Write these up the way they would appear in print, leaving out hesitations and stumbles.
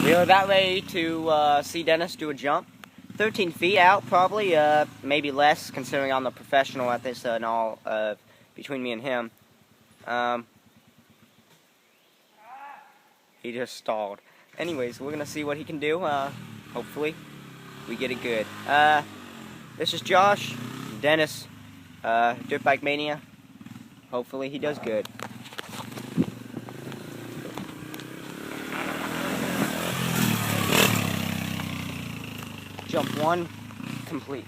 We are about ready to see Dennis do a jump. 13 feet out, probably, maybe less, considering I'm the professional at this and all, between me and him. He just stalled. Anyways, we're gonna see what he can do. Hopefully, we get it good. This is Josh, Dennis, Dirt Bike Mania. Hopefully, he does good. Jump 1, complete.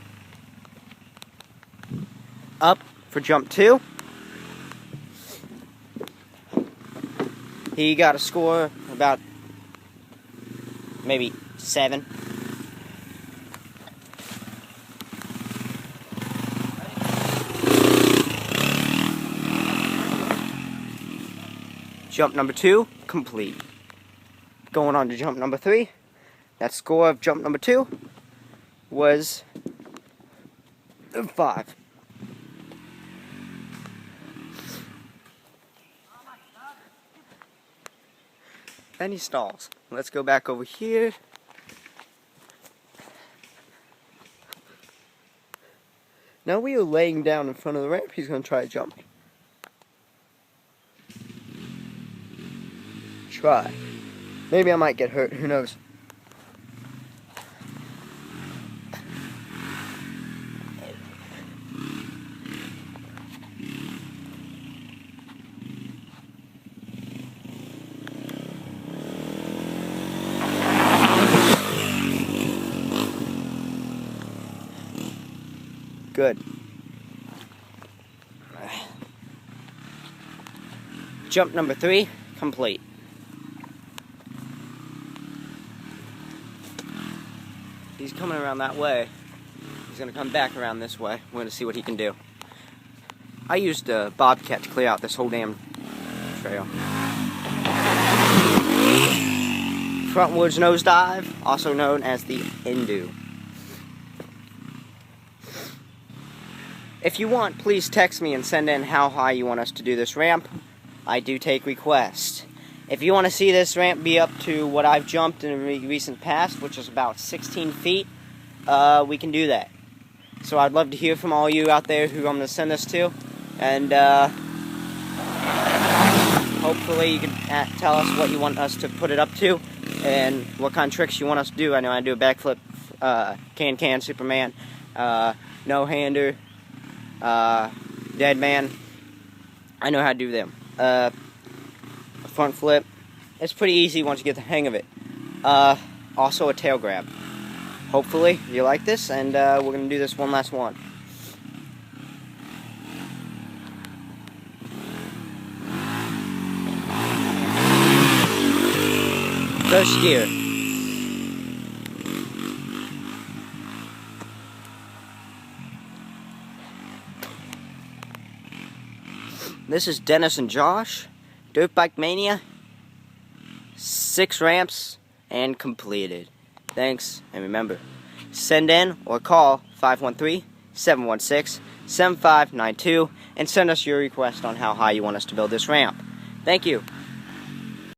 Up for jump 2. He got a score about maybe 7. Jump number 2, complete. Going on to jump number 3. That score of jump number 2 was 5. And he stalls. Let's go back over here. Now we are laying down in front of the ramp. He's going to try to jump. Try. Maybe I might get hurt. Who knows? Good. Jump number 3, complete. He's coming around that way. He's going to come back around this way. We're going to see what he can do. I used a bobcat to clear out this whole damn trail. Frontwards nosedive, also known as the Hindu. If you want, please text me and send in how high you want us to do this ramp. I do take requests. If you want to see this ramp be up to what I've jumped in the recent past, which is about 16 feet, we can do that. So I'd love to hear from all you out there who I'm going to send this to. And hopefully you can tell us what you want us to put it up to and what kind of tricks you want us to do. I know I do a backflip, can, Superman, no-hander, dead man. I know how to do them. A front flip. It's pretty easy once you get the hang of it. Also a tail grab. Hopefully you like this, and we're going to do this one last one. First gear. This is Dennis and Josh, Dirt Bike Mania, 6 ramps and completed. Thanks, and remember, send in or call 513-716-7592 and send us your request on how high you want us to build this ramp. Thank you.